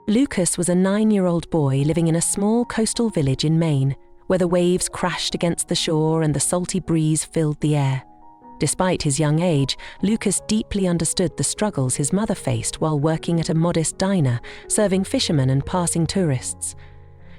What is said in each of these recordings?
Lucas was a 9-year-old boy living in a small coastal village in Maine, where the waves crashed against the shore and the salty breeze filled the air. Despite his young age, Lucas deeply understood the struggles his mother faced while working at a modest diner, serving fishermen and passing tourists.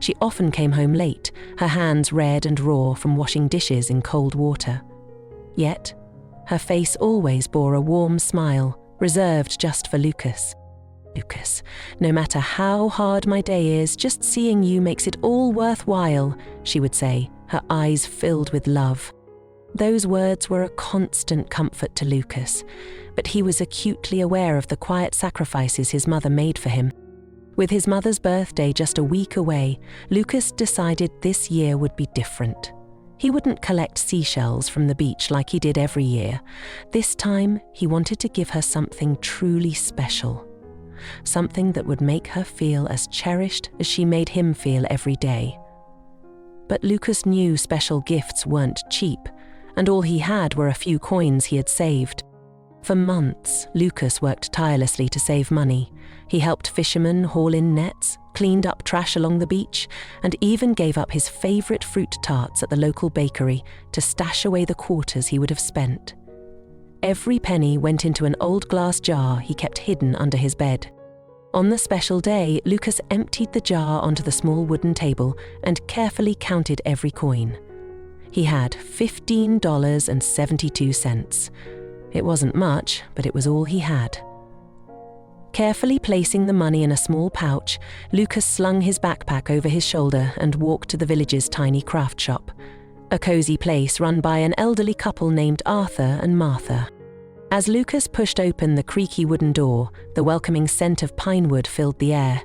She often came home late, her hands red and raw from washing dishes in cold water. Yet, her face always bore a warm smile, reserved just for Lucas. "Lucas, no matter how hard my day is, just seeing you makes it all worthwhile," she would say, her eyes filled with love. Those words were a constant comfort to Lucas, but he was acutely aware of the quiet sacrifices his mother made for him. With his mother's birthday just a week away, Lucas decided this year would be different. He wouldn't collect seashells from the beach like he did every year. This time, he wanted to give her something truly special. Something that would make her feel as cherished as she made him feel every day. But Lucas knew special gifts weren't cheap, and all he had were a few coins he had saved. For months, Lucas worked tirelessly to save money. He helped fishermen haul in nets, cleaned up trash along the beach, and even gave up his favorite fruit tarts at the local bakery to stash away the quarters he would have spent. Every penny went into an old glass jar he kept hidden under his bed. On the special day, Lucas emptied the jar onto the small wooden table and carefully counted every coin. He had $15.72. It wasn't much, but it was all he had. Carefully placing the money in a small pouch, Lucas slung his backpack over his shoulder and walked to the village's tiny craft shop, a cozy place run by an elderly couple named Arthur and Martha. As Lucas pushed open the creaky wooden door, the welcoming scent of pine wood filled the air.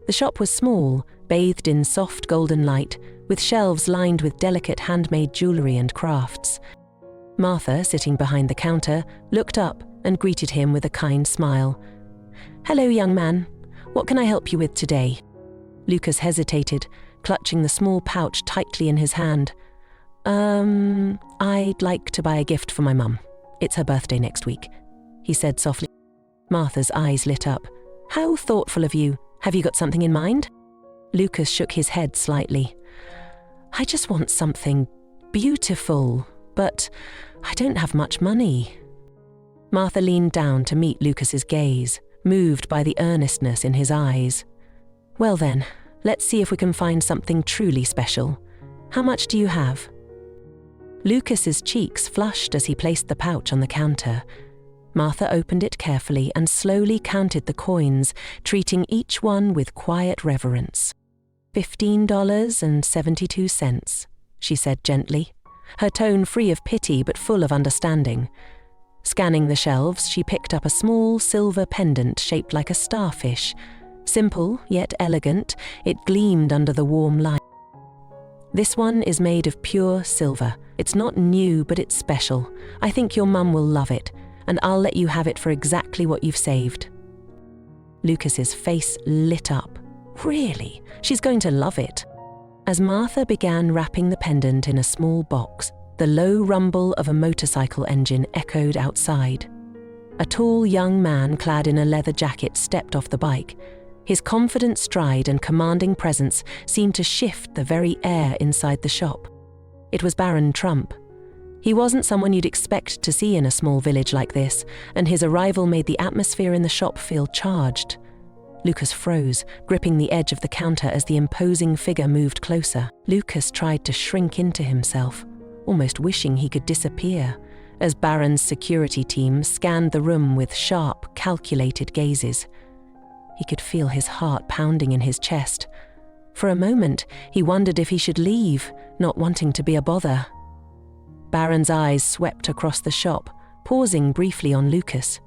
The shop was small, bathed in soft golden light, with shelves lined with delicate handmade jewellery and crafts. Martha, sitting behind the counter, looked up and greeted him with a kind smile. "Hello, young man. What can I help you with today?" Lucas hesitated, clutching the small pouch tightly in his hand. I'd like to buy a gift for my mum. It's her birthday next week," he said softly. Martha's eyes lit up. "How thoughtful of you. Have you got something in mind?" Lucas shook his head slightly. "I just want something beautiful, but I don't have much money." Martha leaned down to meet Lucas's gaze, moved by the earnestness in his eyes. "Well then, let's see if we can find something truly special. How much do you have?" Lucas's cheeks flushed as he placed the pouch on the counter. Martha opened it carefully and slowly counted the coins, treating each one with quiet reverence. $15.72, she said gently, her tone free of pity but full of understanding. Scanning the shelves, she picked up a small silver pendant shaped like a starfish. Simple, yet elegant, it gleamed under the warm light. "This one is made of pure silver. It's not new, but it's special. I think your mum will love it, and I'll let you have it for exactly what you've saved." Lucas's face lit up. Really? She's going to love it. As Martha began wrapping the pendant in a small box, the low rumble of a motorcycle engine echoed outside. A tall young man clad in a leather jacket stepped off the bike. His confident stride and commanding presence seemed to shift the very air inside the shop. It was Barron Trump. He wasn't someone you'd expect to see in a small village like this, and his arrival made the atmosphere in the shop feel charged. Lucas froze, gripping the edge of the counter as the imposing figure moved closer. Lucas tried to shrink into himself, almost wishing he could disappear, as Barron's security team scanned the room with sharp, calculated gazes. He could feel his heart pounding in his chest. For a moment, he wondered if he should leave, not wanting to be a bother. Barron's eyes swept across the shop, pausing briefly on Lucas.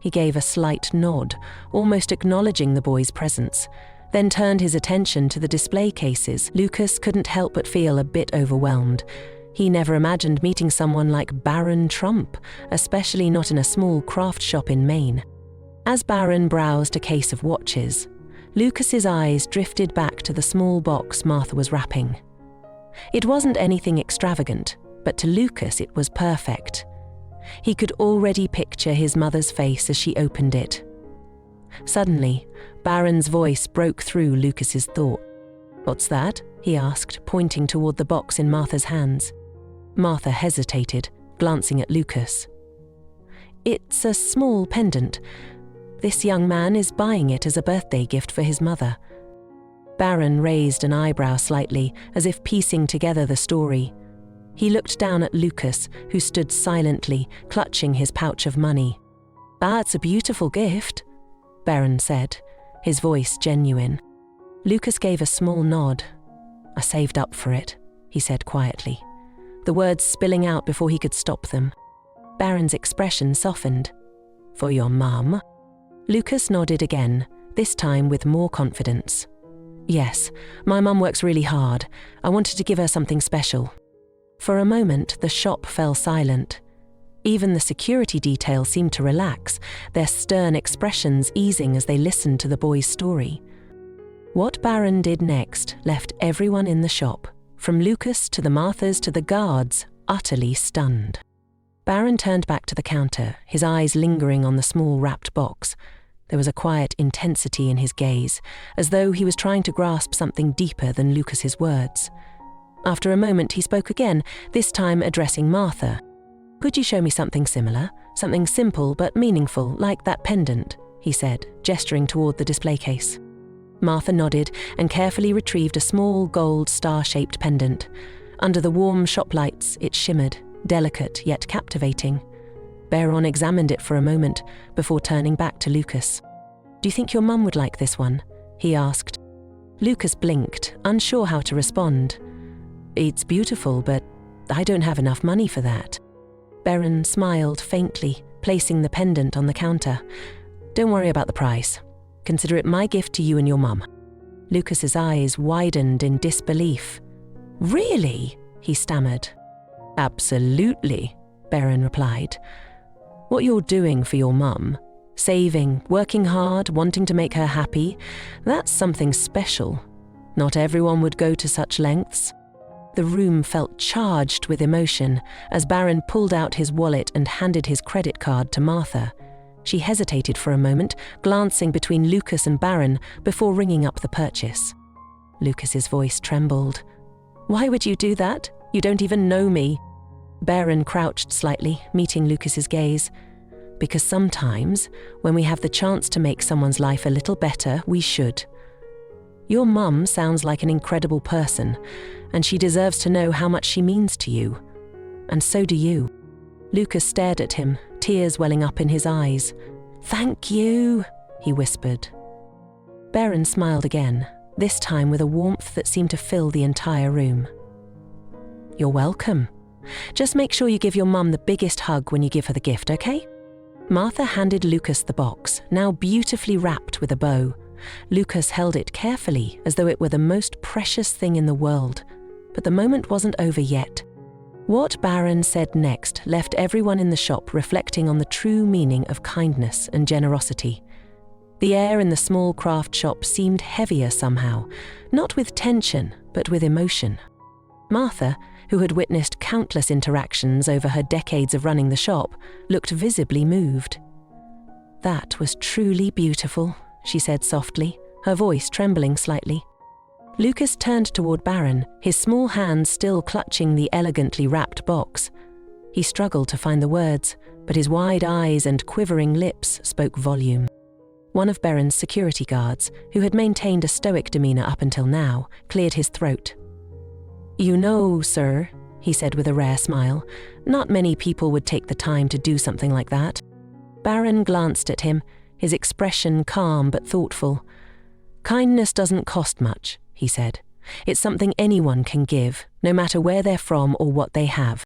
He gave a slight nod, almost acknowledging the boy's presence, then turned his attention to the display cases. Lucas couldn't help but feel a bit overwhelmed. He never imagined meeting someone like Barron Trump, especially not in a small craft shop in Maine. As Barron browsed a case of watches, Lucas's eyes drifted back to the small box Martha was wrapping. It wasn't anything extravagant, but to Lucas it was perfect. He could already picture his mother's face as she opened it. Suddenly, Barron's voice broke through Lucas's thought. "What's that?" he asked, pointing toward the box in Martha's hands. Martha hesitated, glancing at Lucas. "It's a small pendant. This young man is buying it as a birthday gift for his mother." Barron raised an eyebrow slightly, as if piecing together the story. He looked down at Lucas, who stood silently, clutching his pouch of money. "That's a beautiful gift," Barron said, his voice genuine. Lucas gave a small nod. "I saved up for it," he said quietly, the words spilling out before he could stop them. Barron's expression softened. "For your mum?" Lucas nodded again, this time with more confidence. "Yes, my mum works really hard. I wanted to give her something special." For a moment, the shop fell silent. Even the security detail seemed to relax, their stern expressions easing as they listened to the boy's story. What Barron did next left everyone in the shop, from Lucas to the Marthas to the guards, utterly stunned. Barron turned back to the counter, his eyes lingering on the small wrapped box. There was a quiet intensity in his gaze, as though he was trying to grasp something deeper than Lucas's words. After a moment, he spoke again, this time addressing Martha. "Could you show me something similar? Something simple but meaningful, like that pendant," he said, gesturing toward the display case. Martha nodded and carefully retrieved a small gold star-shaped pendant. Under the warm shop lights, it shimmered, delicate yet captivating. Barron examined it for a moment before turning back to Lucas. "Do you think your mum would like this one?" he asked. Lucas blinked, unsure how to respond. "It's beautiful, but I don't have enough money for that." Barron smiled faintly, placing the pendant on the counter. "Don't worry about the price. Consider it my gift to you and your mum." Lucas's eyes widened in disbelief. "Really?" he stammered. "Absolutely," Barron replied. "What you're doing for your mum, saving, working hard, wanting to make her happy, that's something special. Not everyone would go to such lengths." The room felt charged with emotion as Barron pulled out his wallet and handed his credit card to Martha. She hesitated for a moment, glancing between Lucas and Barron before ringing up the purchase. Lucas's voice trembled. "Why would you do that? You don't even know me." Barron crouched slightly, meeting Lucas's gaze. "Because sometimes, when we have the chance to make someone's life a little better, we should. Your mum sounds like an incredible person, and she deserves to know how much she means to you. And so do you." Lucas stared at him, tears welling up in his eyes. "Thank you," he whispered. Barron smiled again, this time with a warmth that seemed to fill the entire room. "You're welcome. Just make sure you give your mum the biggest hug when you give her the gift, okay?" Martha handed Lucas the box, now beautifully wrapped with a bow. Lucas held it carefully, as though it were the most precious thing in the world. But the moment wasn't over yet. What Barron said next left everyone in the shop reflecting on the true meaning of kindness and generosity. The air in the small craft shop seemed heavier somehow, not with tension, but with emotion. Martha, who had witnessed countless interactions over her decades of running the shop, looked visibly moved. "That was truly beautiful," she said softly, her voice trembling slightly. Lucas turned toward Barron, his small hands still clutching the elegantly wrapped box. He struggled to find the words, but his wide eyes and quivering lips spoke volume. One of Barron's security guards, who had maintained a stoic demeanor up until now, cleared his throat. "You know, sir," he said with a rare smile, "not many people would take the time to do something like that." Barron glanced at him, his expression calm but thoughtful. "Kindness doesn't cost much," he said. "It's something anyone can give, no matter where they're from or what they have."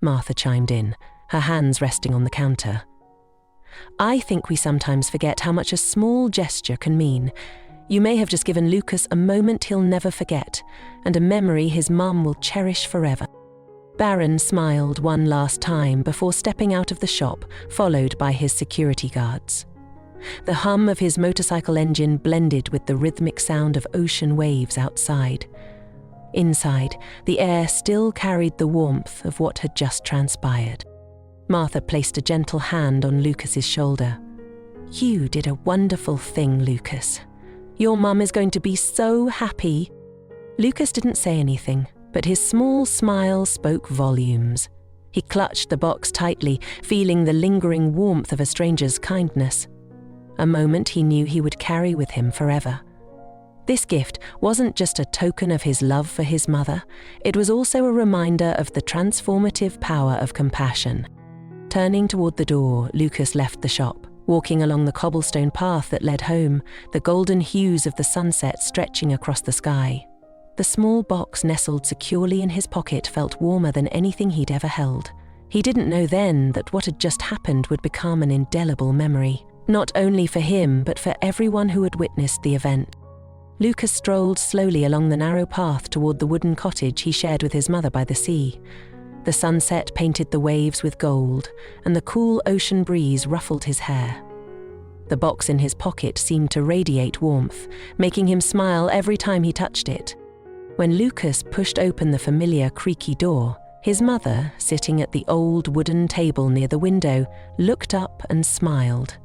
Martha chimed in, her hands resting on the counter. "I think we sometimes forget how much a small gesture can mean. You may have just given Lucas a moment he'll never forget, and a memory his mum will cherish forever." Barron smiled one last time before stepping out of the shop, followed by his security guards. The hum of his motorcycle engine blended with the rhythmic sound of ocean waves outside. Inside, the air still carried the warmth of what had just transpired. Martha placed a gentle hand on Lucas's shoulder. "You did a wonderful thing, Lucas. Your mum is going to be so happy." Lucas didn't say anything, but his small smile spoke volumes. He clutched the box tightly, feeling the lingering warmth of a stranger's kindness. A moment he knew he would carry with him forever. This gift wasn't just a token of his love for his mother, it was also a reminder of the transformative power of compassion. Turning toward the door, Lucas left the shop, walking along the cobblestone path that led home, the golden hues of the sunset stretching across the sky. The small box nestled securely in his pocket felt warmer than anything he'd ever held. He didn't know then that what had just happened would become an indelible memory, not only for him but for everyone who had witnessed the event. Lucas strolled slowly along the narrow path toward the wooden cottage he shared with his mother by the sea. The sunset painted the waves with gold, and the cool ocean breeze ruffled his hair. The box in his pocket seemed to radiate warmth, making him smile every time he touched it. When Lucas pushed open the familiar creaky door, his mother, sitting at the old wooden table near the window, looked up and smiled.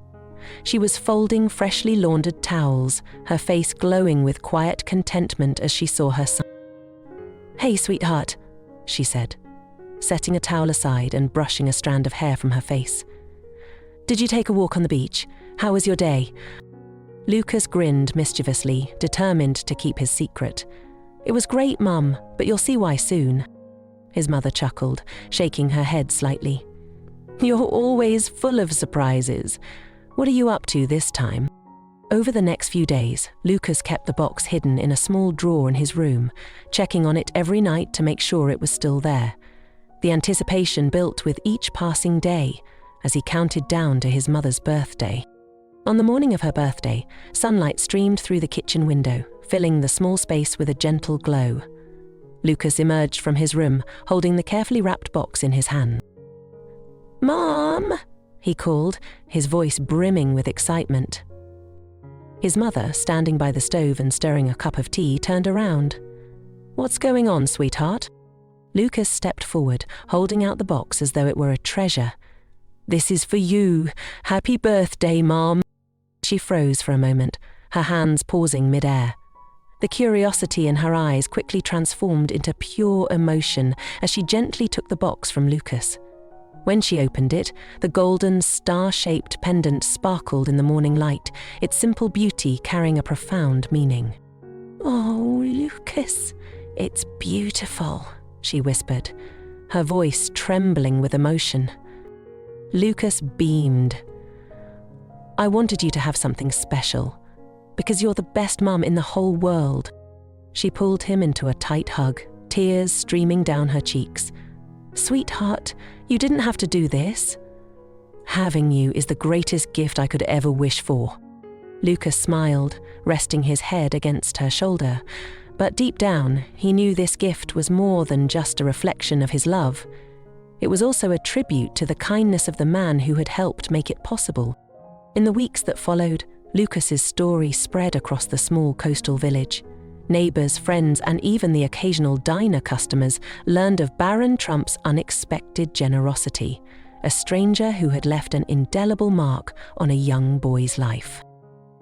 She was folding freshly laundered towels, her face glowing with quiet contentment as she saw her son. "Hey, sweetheart," she said, setting a towel aside and brushing a strand of hair from her face. "Did you take a walk on the beach? How was your day?" Lucas grinned mischievously, determined to keep his secret. "It was great, Mum, but you'll see why soon." His mother chuckled, shaking her head slightly. "You're always full of surprises. What are you up to this time?" Over the next few days, Lucas kept the box hidden in a small drawer in his room, checking on it every night to make sure it was still there. The anticipation built with each passing day as he counted down to his mother's birthday. On the morning of her birthday, sunlight streamed through the kitchen window, filling the small space with a gentle glow. Lucas emerged from his room, holding the carefully wrapped box in his hand. "Mom!" he called, his voice brimming with excitement. His mother, standing by the stove and stirring a cup of tea, turned around. "What's going on, sweetheart?" Lucas stepped forward, holding out the box as though it were a treasure. "This is for you. Happy birthday, Mom." She froze for a moment, her hands pausing mid-air. The curiosity in her eyes quickly transformed into pure emotion as she gently took the box from Lucas. When she opened it, the golden, star-shaped pendant sparkled in the morning light, its simple beauty carrying a profound meaning. "Oh, Lucas, it's beautiful," she whispered, her voice trembling with emotion. Lucas beamed. "I wanted you to have something special, because you're the best mum in the whole world." She pulled him into a tight hug, tears streaming down her cheeks. "Sweetheart, you didn't have to do this. Having you is the greatest gift I could ever wish for." Lucas smiled, resting his head against her shoulder, but deep down, he knew this gift was more than just a reflection of his love. It was also a tribute to the kindness of the man who had helped make it possible. In the weeks that followed, Lucas's story spread across the small coastal village. Neighbors, friends, and even the occasional diner customers learned of Barron Trump's unexpected generosity, a stranger who had left an indelible mark on a young boy's life.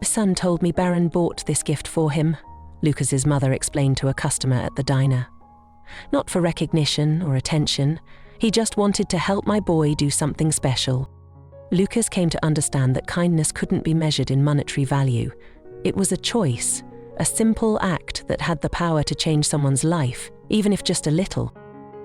"My son told me Barron bought this gift for him," Lucas's mother explained to a customer at the diner. "Not for recognition or attention, he just wanted to help my boy do something special." Lucas came to understand that kindness couldn't be measured in monetary value. It was a choice, a simple act that had the power to change someone's life, even if just a little.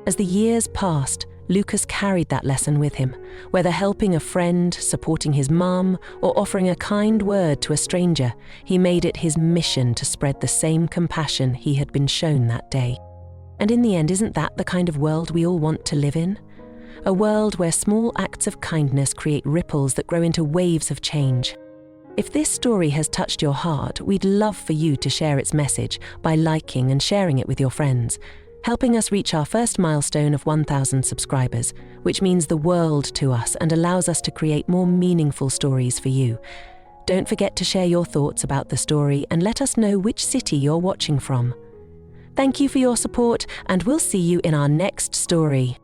As the years passed, Lucas carried that lesson with him, whether helping a friend, supporting his mum, or offering a kind word to a stranger. He made it his mission to spread the same compassion he had been shown that day. And in the end, isn't that the kind of world we all want to live in? A world where small acts of kindness create ripples that grow into waves of change. If this story has touched your heart, we'd love for you to share its message by liking and sharing it with your friends, helping us reach our first milestone of 1,000 subscribers, which means the world to us and allows us to create more meaningful stories for you. Don't forget to share your thoughts about the story and let us know which city you're watching from. Thank you for your support, and we'll see you in our next story.